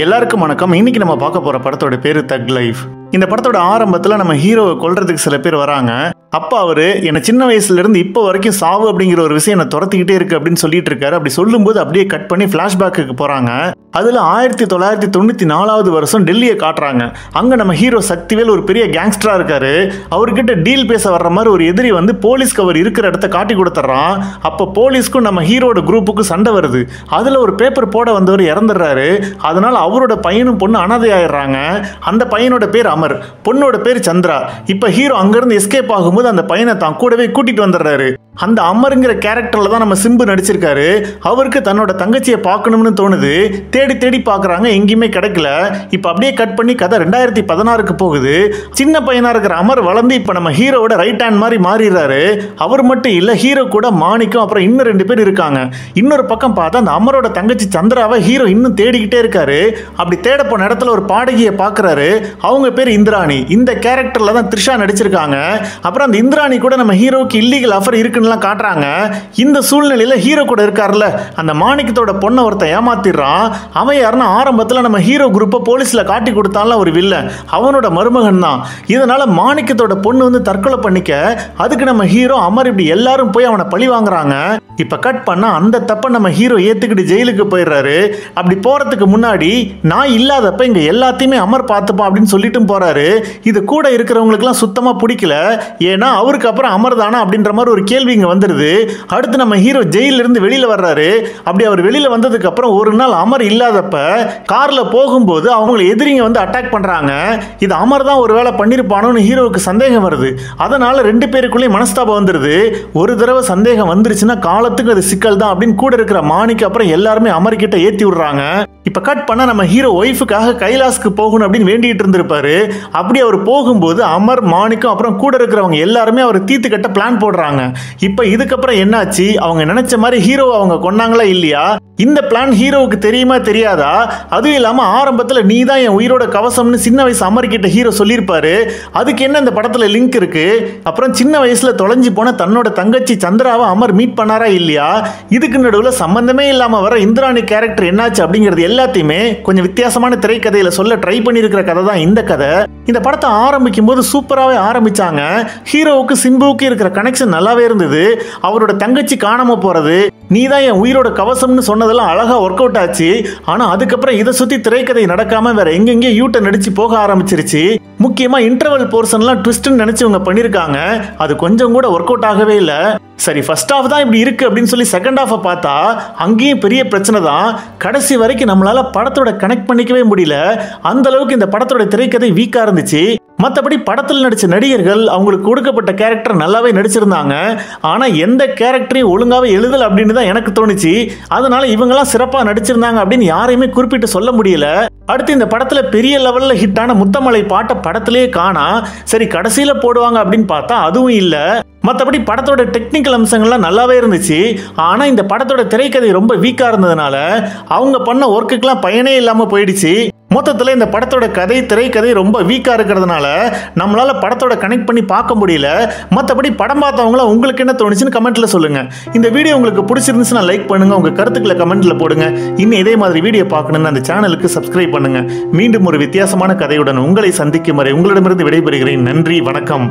எல்லாருக்கும் வணக்கம். இன்னைக்கு நம்ம பார்க்க போற படத்தோட பேரு தக் லைஃப். இந்த படத்தோட ஆரம்பத்துல நம்ம ஹீரோவை கொல்றதுக்கு சில பேர் வராங்க. அப்ப அவரு என்ன சின்ன வயசுல இருந்து இப்போ வரைக்கும் சாவு அப்படிங்கிற ஒரு விஷயம் என்ன துரத்திக்கிட்டே இருக்கு அப்படின்னு சொல்லிட்டு இருக்காரு. அப்படி சொல்லும்போது அப்படியே கட் பண்ணி பிளாஷ்பேக்கு போறாங்க. அதுல 1994 வருஷம் டெல்லியை காட்டுறாங்க. அங்க நம்ம ஹீரோ சக்திவேல் ஒரு பெரிய கேங்ஸ்டரா இருக்காரு. அவர்கிட்ட டீல் பேச வர்ற மாதிரி ஒரு எதிரி வந்து போலீஸ்க்கு அவர் இருக்கிற இடத்த காட்டி கொடுத்துட்றான். அப்ப போலீஸ்க்கும் நம்ம ஹீரோட குரூப்புக்கு சண்டை வருது. அதுல ஒரு பேப்பர் போட வந்தவர் இறந்துடுறாரு. அதனால அவரோட பையனும் பொண்ணு அனாதை ஆயிடுறாங்க. அந்த பையனோட பேர் அமர், பொண்ணோட பேர் சந்திரா. இப்ப ஹீரோ அங்கிருந்து எஸ்கேப் ஆகும்போது அந்த பையனை தான் கூடவே கூட்டிட்டு வந்துடுறாரு. அந்த அமருங்கிற கேரக்டர்ல தான் நம்ம சிம்பு நடிச்சிருக்காரு. அவருக்கு தன்னோட தங்கச்சியை பார்க்கணும்னு தோணுது. தேடி தேடி பார்க்கறாங்க, எங்கேயுமே கிடைக்கல. இப்ப அப்படியே கட் பண்ணி கதை 2016க்கு போகுது. சின்ன பையனா இருக்கிற அமர் வளர்ந்து இப்ப நம்ம ஹீரோவோட ரைட் ஹேண்ட் மாதிரி மாறிடுறாரு. அவர் மட்டும் இல்ல, ஹீரோ கூட மாணிக்கம் அப்புறம் இன்னும் 2 பேர் இருக்காங்க. இன்னொரு பக்கம் பார்த்தா அந்த அமரோட தங்கச்சி சந்திராவை ஹீரோ இன்னும் தேடிக்கிட்டே இருக்காரு. அப்படி தேட போன இடத்துல ஒரு பாடகியை பார்க்கறாரு. அவங்க பேர் இந்திராணி. இந்த கேரக்டர்ல தான் த்ரிஷா நடிச்சிருக்காங்க. அப்புறம் அந்த இந்திராணி கூட நம்ம ஹீரோக்கு இல்லீகல் அஃபர் இருக்குன்னு காட்டுறாங்க. இந்த சூழ்நிலையில ஹீரோ கூட இருக்காருல்ல அந்த மாணிக்கத்தோட பொண்ணை ஒருத்தன் ஏமாத்திடுறான். அவன் யாருன்னா ஆரம்பத்தில் நம்ம ஹீரோ குரூப்பை போலீஸ்ல காட்டி கொடுத்தாலும் ஒரு வில்லன், அவனோட மருமகன் தான். இதனால மாணிக்கத்தோட பொண்ணு வந்து தற்கொலை பண்ணிக்க அதுக்கு நம்ம ஹீரோ அமர் இப்படி எல்லாரும் போய் அவனை பழி வாங்குறாங்க. இப்ப கட் பண்ணா அந்த தப்ப நம்ம ஹீரோ ஏத்துக்கிட்டு ஜெயிலுக்கு போயிடுறாரு. அப்படி போறதுக்கு முன்னாடி நான் இல்லாதப்ப இங்க எல்லாத்தையுமே அமர் பார்த்துப்பான் அப்படின்னு சொல்லிட்டும் போறாரு. இது கூட இருக்கிறவங்களுக்குலாம் சுத்தமா பிடிக்கல. ஏன்னா அவருக்கு அப்புறம் அமர் தானா அப்படின்ற மாதிரி ஒரு கேள்வி இங்க வந்துருது. அடுத்து நம்ம ஹீரோ ஜெயில இருந்து வெளியில வர்றாரு. அப்படி அவர் வெளியில வந்ததுக்கு அப்புறம் ஒரு நாள் அமர் இல்லாதப்ப கார்ல போகும்போது அவங்களை எதிரிங்க வந்து அட்டாக் பண்றாங்க. இது அமர் தான் ஒரு வேளை பண்ணிருப்பானோன்னு ஹீரோவுக்கு சந்தேகம் வருது. அதனால 2 பேருக்குள்ளே மனஸ்தாபம் வந்துருது. ஒரு தடவை சந்தேகம் வந்துருச்சுன்னா காலத்துக்கு அது சிக்கல் தான் அப்படின்னு கூட இருக்கிற மாணிக்கு அப்புறம் எல்லாருமே அமர் கிட்ட ஏத்தி விடுறாங்க. இப்ப கட் பண்ண நம்ம ஹீரோ ஒய்ஃபுக்காக கைலாஸ்க்கு போகணும் அப்படின்னு வேண்டிட்டு இருந்திருப்பாரு. அப்படி அவர் போகும்போது அமர், மாணிக்கம் அப்புறம் கூட இருக்கிறவங்க எல்லாருமே அவர் தீத்து கட்ட பிளான் போடுறாங்க. இப்ப இதுக்கப்புறம் என்னாச்சு, அவங்க நினைச்ச மாதிரி ஹீரோ அவங்க கொண்டாங்களா இல்லையா, இந்த பிளான் ஹீரோவுக்கு தெரியுமா தெரியாதா? அதுவும் இல்லாம ஆரம்பத்துல நீ தான் என் உயிரோட கவசம்னு சின்ன வயசு அமர் கிட்ட ஹீரோ சொல்லியிருப்பாரு. அதுக்கு என்ன இந்த படத்துல லிங்க் இருக்கு? அப்புறம் சின்ன வயசுல தொலைஞ்சு போன தன்னோட தங்கச்சி சந்திராவை அமர் மீட் பண்ணாரா இல்லையா? இதுக்கு நடுவில் சம்பந்தமே இல்லாம வர இந்திராணி கேரக்டர் என்னாச்சு அப்படிங்கிறது எல்லாத்தையுமே கொஞ்சம் வித்தியாசமான திரைக்கதையில சொல்ல ட்ரை பண்ணியிருக்கிற கதை தான் இந்த கதை. இந்த படத்தை ஆரம்பிக்கும் போது சூப்பராகவே ஆரம்பிச்சாங்க. ஹீரோவுக்கு சிம்புவுக்கு இருக்கிற கனெக்ஷன் நல்லாவே இருந்தது. அவரோட தங்கச்சி காணாம போறது, நீ தான் என் உயிரோட கவசம்னு சொன்னதெல்லாம் அழகா ஒர்க் அவுட் ஆச்சு. ஆனா அதுக்கப்புறம் இதை சுத்தி திரைக்கதை நடக்காம வேற எங்கெங்கே யூட்டன் அடிச்சு போக ஆரம்பிச்சிருச்சு. முக்கியமா இன்டர்வல் போர்ஷன்லாம் ட்விஸ்ட்னு நினைச்சவங்க பண்ணிருக்காங்க. அது கொஞ்சம் கூட ஒர்க் அவுட் ஆகவே இல்லை. சரி, ஃபர்ஸ்ட் ஹாஃப் தான் இப்படி இருக்கு அப்படின்னு சொல்லி செகண்ட் ஹாஃபை பார்த்தா அங்கேயும் பெரிய பிரச்சனை தான். கடைசி வரைக்கும் நம்மளால படத்தோட கனெக்ட் பண்ணிக்கவே முடியல. அந்த அளவுக்கு இந்த படத்தோட திரைக்கதை வீக்கா இருந்துச்சு. மற்றபடி படத்தில் நடிச்ச நடிகர்கள் அவங்களுக்கு கொடுக்கப்பட்ட கேரக்டர் நல்லாவே நடிச்சிருந்தாங்க. ஆனா எந்த கேரக்டரையும் ஒழுங்காவே எழுதல அப்படின்னு தான் எனக்கு தோணுச்சு. அதனால இவங்கெல்லாம் சிறப்பாக நடிச்சிருந்தாங்க அப்படின்னு யாரையுமே குறிப்பிட்டு சொல்ல முடியல. அடுத்து இந்த படத்துல பெரிய லெவல்ல ஹிட்டான முத்தமலை பாட்டை படத்திலேயே காணா. சரி, கடைசியில போடுவாங்க அப்படின்னு பார்த்தா அதுவும் இல்ல. மற்றபடி படத்தோட டெக்னிக்கல் அம்சங்கள்லாம் நல்லாவே இருந்துச்சு. ஆனா இந்த படத்தோட திரைக்கதை ரொம்ப வீக்கா இருந்ததுனால அவங்க பண்ண ஒர்க்குக்கெல்லாம் பயனே இல்லாம போயிடுச்சு. மொத்தத்தில் இந்த படத்தோட திரைக்கதை ரொம்ப வீக்கா இருக்கிறதுனால நம்மளால படத்தோட கனெக்ட் பண்ணி பார்க்க முடியல. மற்றபடி படம் பார்த்தவங்கள உங்களுக்கு என்ன தோணுச்சுன்னு கமெண்ட்ல சொல்லுங்க. இந்த வீடியோ உங்களுக்கு பிடிச்சிருந்துச்சுன்னா லைக் பண்ணுங்க, உங்க கருத்துக்களை கமெண்ட்ல போடுங்க. இன்னும் இதே மாதிரி வீடியோ பார்க்கணும்னு அந்த சேனலுக்கு சப்ஸ்கிரைப் பண்ணுங்க. மீண்டும் ஒரு வித்தியாசமான கதையுடன் உங்களை சந்திக்கும் வரை உங்களிடமிருந்து விடைபெறுகிறேன். நன்றி, வணக்கம்.